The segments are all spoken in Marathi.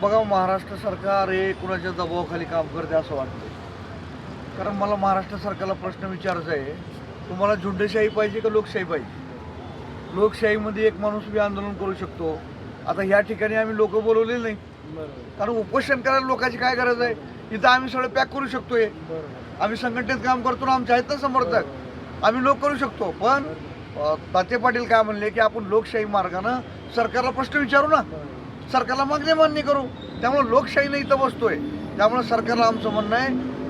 बघा, महाराष्ट्र सरकार हे कुणाच्या दबावाखाली काम करते असं वाटतं. कारण मला महाराष्ट्र सरकारला प्रश्न विचारायचा आहे, तुम्हाला झुंडशाही पाहिजे का लोकशाही पाहिजे? लोकशाहीमध्ये एक माणूस बी आंदोलन करू शकतो. आता ह्या ठिकाणी आम्ही लोक बोलवलेले नाही, कारण उपोषण करायला लोकांची काय गरज आहे? इथं आम्ही सगळं पॅक करू शकतोय. आम्ही संघटनेत काम करतो ना, आमचे आहेत ना समर्थक, आम्ही लोक करू शकतो. पण ताते पाटील काय म्हणले की आपण लोकशाही मार्गानं सरकारला प्रश्न विचारू ना, सरकारला मागणी मान्य करू. त्यामुळे लोकशाहीनं इथं बसतोय. त्यामुळे सरकारला आमचं म्हणणं आहे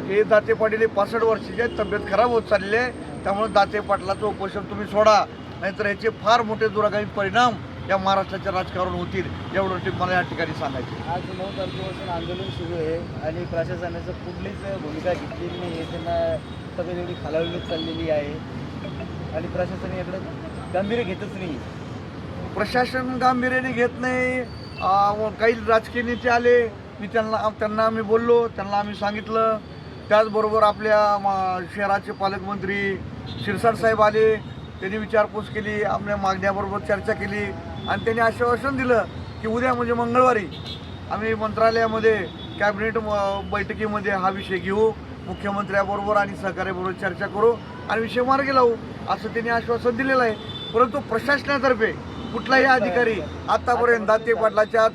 की दाते पाटील हे 65 वर्षाचे आहेत, तब्येत खराब होत चालली आहे. त्यामुळे दाते पाटलाचं उपोषण तुम्ही सोडा, नाहीतर याचे फार मोठे दुरागामी परिणाम या महाराष्ट्राच्या राजकारण होतील. एवढं मला या ठिकाणी सांगायचं. आज 9 तारखेपासून आंदोलन सुरू आहे आणि प्रशासनाचं कुठलीच भूमिका घेतलेली नाही आहे. त्यांना तब्येत एवढी खालावली चाललेली आहे आणि प्रशासन याकडे गांभीर्य घेतच नाही. प्रशासन गांभीर्याने घेत नाही. काही राजकीय नेते आले, त्यांना आम्ही बोललो, त्यांना आम्ही सांगितलं. त्याचबरोबर आपल्या शहराचे पालकमंत्री शिरसाट साहेब आले, त्यांनी विचारपूस केली, आपल्या मागण्याबरोबर चर्चा केली आणि त्यांनी आश्वासन दिलं की उद्या म्हणजे मंगळवारी आम्ही मंत्रालयामध्ये कॅबिनेट बैठकीमध्ये हा विषय घेऊ, मुख्यमंत्र्याबरोबर आणि सहकार्याबरोबर चर्चा करू आणि विषय मार्गी लावू, असं त्यांनी आश्वासन दिलेलं आहे. परंतु प्रशासनातर्फे कुठलाही अधिकारी आतापर्यंत दाते पाटलाच्या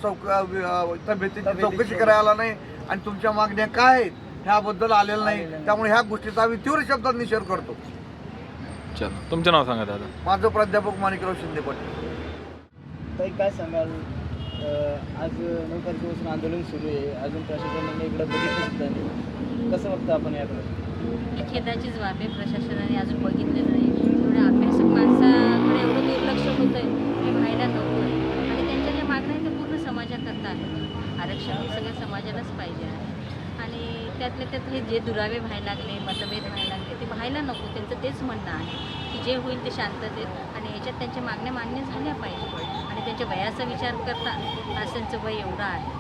तब्येतीची चौकशी करायला आला नाही आणि तुमच्या मागण्या काय आहेत ह्याबद्दल आलेलं नाही. त्यामुळे ह्या गोष्टीचा आम्ही तीव्र शब्दात निषेध करतो. चला, तुमचं नाव सांगा दादा. माझं प्राध्यापक माणिकराव शिंदे पाटील. ताई, काय सांगाल? आज 9 तारखेपासून आंदोलन सुरू आहे, अजून प्रशासनाने इकडं बघितलं सुद्धा नाही. कसं बघतं आपण याकडे? खेदाचीच बाब आहे, प्रशासनाने अजून बघितलेलं नाही. एवढ्या अभ्यासक माणसाकडे एवढं दुर्लक्ष होतं आहे हे व्हायला नको आहे. आणि त्यांच्या ज्या मागण्या आहेत त्या पूर्ण समाजाकरता आहेत. आरक्षण हे सगळ्या समाजालाच पाहिजे आहे आणि त्यातल्या त्यात हे जे दुरावे व्हायला लागले, मतभेद व्हायला लागले, ते व्हायला नको. त्यांचं तेच म्हणणं आहे की जे होईल ते शांततेत आणि याच्यात त्यांच्या मागण्या मान्य झाल्या पाहिजे. आणि त्यांच्या वयाचा विचार करता, आज त्यांचं वय एवढं आहे,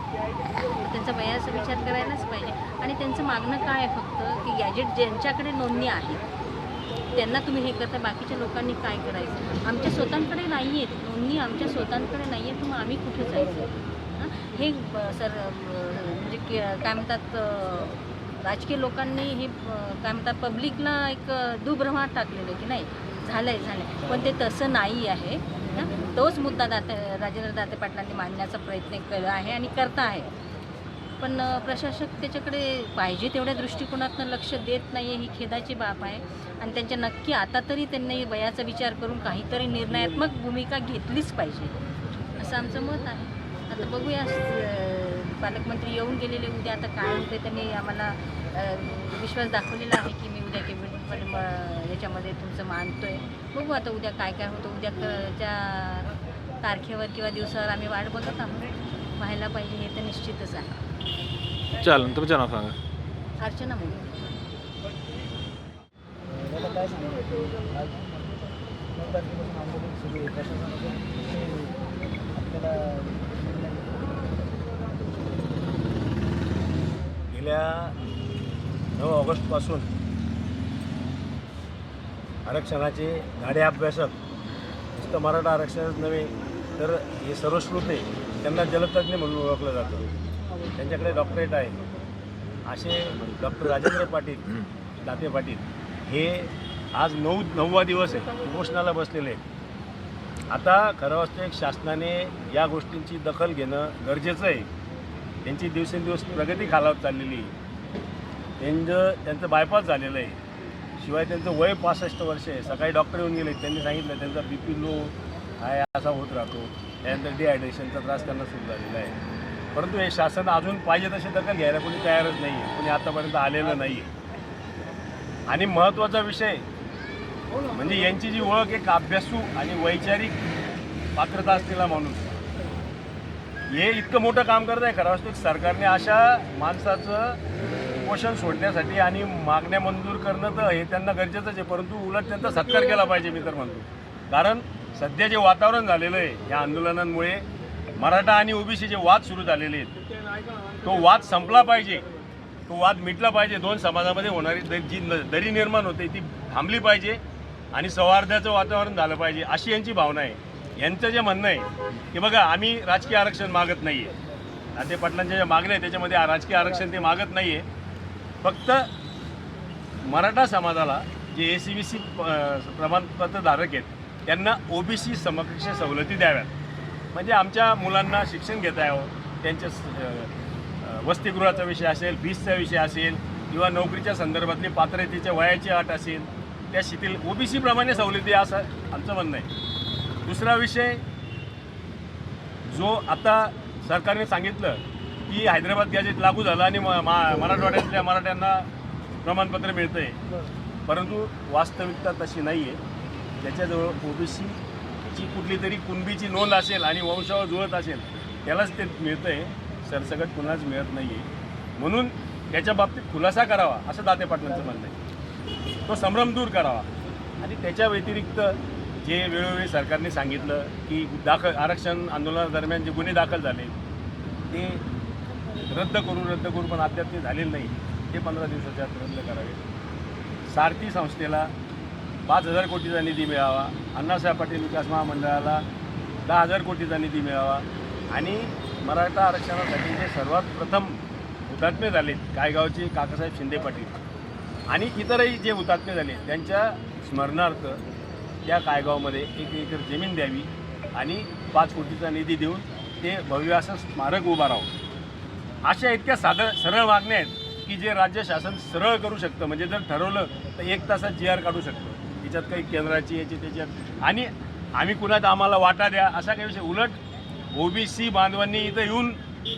त्यांचा वयाचा विचार करायलाच पाहिजे. आणि त्यांचं मागणं काय आहे फक्त की गॅजेट ज्यांच्याकडे नोंदणी आहे त्यांना तुम्ही हे करता, बाकीच्या लोकांनी काय करायचं? आमच्या स्वतःकडे नाही आहेत नोंदणी, आमच्या स्वतःकडे नाही आहे, तर मग आम्ही कुठे जायचं? हे म्हणजे काय म्हणतात, राजकीय लोकांनी हे काय म्हणतात पब्लिकला एक दुभ्रमात टाकलेलं की नाही झालं पण ते तसं नाही आहे. तोच मुद्दा राजेंद्र दाते पाटलांनी मांडण्याचा प्रयत्न केला आहे आणि करता आहे. पण प्रशासक त्याच्याकडे पाहिजे तेवढ्या दृष्टिकोनातून लक्ष देत नाही आहे, ही खेदाची बाब आहे. आणि त्यांच्या नक्की आता तरी त्यांनी वयाचा विचार करून काहीतरी निर्णयात्मक भूमिका घेतलीच पाहिजे असं आमचं मत आहे. आता बघूया, पालकमंत्री येऊन गेलेले, उद्या आता काय होते त्यांनी आम्हाला विश्वास दाखवलेला आहे की मी उद्या कॅबिनेट याच्यामध्ये तुमचं मानतोय. बघू आता उद्या काय काय होतं. उद्याच्या तारखेवर किंवा दिवसावर आम्ही वाट बघत आहोत. व्हायला पाहिजे हे तर निश्चितच आहे. चालेल, तुमचं नाव सांगा. अर्चना म्हणून काय सांगाल? आज 9 तारखेपासून आंदोलन सुरू आहे, प्रशासनाचं आपल्याला गेल्या 9 ऑगस्टपासून आरक्षणाचे गाडे अभ्यासक, नुसतं मराठा आरक्षणच नव्हे तर हे सर्वश्रुते, त्यांना जलतज्ञ म्हणून ओळखलं जातं. त्यांच्याकडे डॉक्टरेट आहे असे डॉक्टर राजेंद्र पाटील दाते पाटील हे आज 9वा दिवस आहे, उपोषणाला बसलेले आहेत. आता खरं वाटतं एक शासनाने या गोष्टींची दखल घेणं गरजेचं आहे. त्यांची दिवसेंदिवस प्रगती खालावत चाललेली आहे. त्यांचं बायपास झालेलं आहे. शिवाय त्यांचं वय 65 वर्ष आहे. सकाळी डॉक्टर येऊन गेले, त्यांनी सांगितलं त्यांचा BP लो आहे, असा होत राहतो. त्यानंतर डिहायड्रेशनचा त्रास त्यांना सुरू झालेला आहे. परंतु हे शासन अजून पाहिजे तशी दखल घ्यायला कोणी तयारच नाही आहे, कोणी आतापर्यंत आलेलं नाही आहे. आणि महत्त्वाचा विषय म्हणजे यांची जी ओळख एक अभ्यासू आणि वैचारिक पात्रता असलेला माणूस, हे इतकं मोठं काम करत आहे. खरं वाटतं सरकारने अशा माणसाचं उपोषण सोडण्यासाठी आणि मागण्या मंजूर करणं तर हे त्यांना गरजेचंच आहे, परंतु उलट त्यांचा सत्कार केला पाहिजे मी तर म्हणतो. कारण सध्या जे वातावरण झालेलं आहे या आंदोलनांमुळे, मराठा आणि OBC जे वाद सुरू झालेले आहेत तो वाद संपला पाहिजे, तो वाद मिटला पाहिजे. दोन समाजामध्ये होणारी जी दरी निर्माण होते ती थांबली पाहिजे आणि सौहार्दाचं वातावरण झालं पाहिजे, अशी यांची भावना आहे. यांचं जे म्हणणं आहे की बघा आम्ही राजकीय आरक्षण मागत नाही आहे, दाते पाटलांच्या ज्या मागण्या आहेत त्याच्यामध्ये राजकीय आरक्षण ते मागत नाही आहे. फक्त मराठा समाजाला जे ACBC प्रमाणपत्र धारक आहेत त्यांना OBC समकक्ष सवलती द्याव्यात. म्हणजे आमच्या मुलांना शिक्षण घेता यावं, त्यांच्या वसतिगृहाचा विषय असेल, फीसचा विषय असेल किंवा नोकरीच्या संदर्भातली पात्रतेच्या वयाची अट असेल, त्या शिथिल OBC प्रमाणे सवलती असं आमचं म्हणणं आहे. दुसरा विषय जो आता सरकारने सांगितलं की हैदराबाद गॅजेट लागू झालं आणि मराठवाड्यातल्या मराठ्यांना प्रमाणपत्र मिळतं आहे, परंतु वास्तविकता तशी नाही आहे. ज्याच्याजवळ OBCची कुठली तरी कुणबीची नोंद असेल आणि वंशावळ जुळत असेल त्यालाच ते मिळतं आहे, सरसकट कुणाच मिळत नाही आहे. म्हणून त्याच्या बाबतीत खुलासा करावा असं दाते पाटलांचं म्हणणं आहे. तो संभ्रम दूर करावा आणि त्याच्या व्यतिरिक्त जे वेळोवेळी सरकारने सांगितलं की आरक्षण आंदोलनादरम्यान जे गुन्हे दाखल झाले ते रद्द करू पण अद्याप ते झालेलं नाही. ते 15 दिवसाच्या आत रद्द करावे. सारथी संस्थेला 5,000 कोटीचा निधी मिळावा. अण्णासाहेब पाटील विकास महामंडळाला 10,000 कोटीचा निधी मिळावा. आणि मराठा आरक्षणासाठी जे सर्वात प्रथम हुतात्मे झाले कायगावचे काकासाहेब शिंदे पाटील आणि इतरही जे हुतात्मे झाले त्यांच्या स्मरणार्थ त्या कायगावमध्ये 1 एकर जमीन द्यावी आणि 5 कोटीचा निधी देऊन ते भव्य असं स्मारक उभा राहावं. अशा इतक्या सरळ मागण्या आहेत की जे राज्य शासन सरळ करू शकतं. म्हणजे जर ठरवलं तर 1 तासात GR काढू शकतो. त्याच्यात काही केंद्राची याची त्याच्यात आणि आम्ही कुणात आम्हाला वाटा द्या असा काही विषय. उलट OBC बांधवांनी इथं येऊन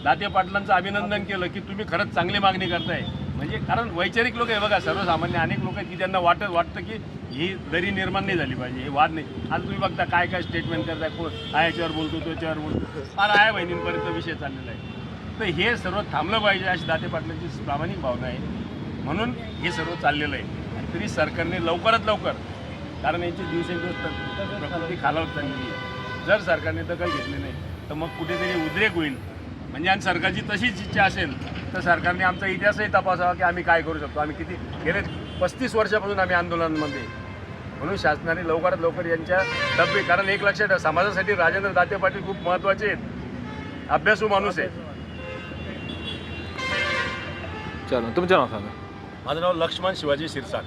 दाते पाटलांचं अभिनंदन केलं की तुम्ही खरंच चांगली मागणी करताय. म्हणजे कारण वैचारिक लोक आहे बघा, सर्वसामान्य अनेक लोक आहेत की त्यांना वाटतं की ही दरी निर्माण नाही झाली पाहिजे, हे वाद नाही. आज तुम्ही बघता काय काय स्टेटमेंट करताय, कोण याच्यावर बोलतो तो याच्यावर बोलतो, फार आया बहिणींपर्यंत विषय चाललेला आहे. तर हे सर्व थांबलं पाहिजे अशी दाते पाटलांची प्रामाणिक भावना आहे. म्हणून हे सर्व चाललेलं आहे. आणि तरी सरकारने लवकरात लवकर, कारण यांची दिवसेंदिवस प्रकृती खालावत चाललेली आहे, जर सरकारने दखल घेतली नाही तर मग कुठेतरी उद्रेक होईल. म्हणजे आणि सरकारची तशीच इच्छा असेल तर सरकारने आमचा इतिहासही तपासावा की आम्ही काय करू शकतो. आम्ही किती गेले 35 वर्षापासून आम्ही आंदोलनांमध्ये. म्हणून शासनाने लवकरात लवकर यांच्या डबे, कारण एक लक्षात ठेवा, समाजासाठी राजेंद्र दाते पाटील खूप महत्त्वाचे आहेत, अभ्यासू माणूस आहे. चला तुमचं नाव सांगा. माझं नाव लक्ष्मण शिवाजी शिरसाट.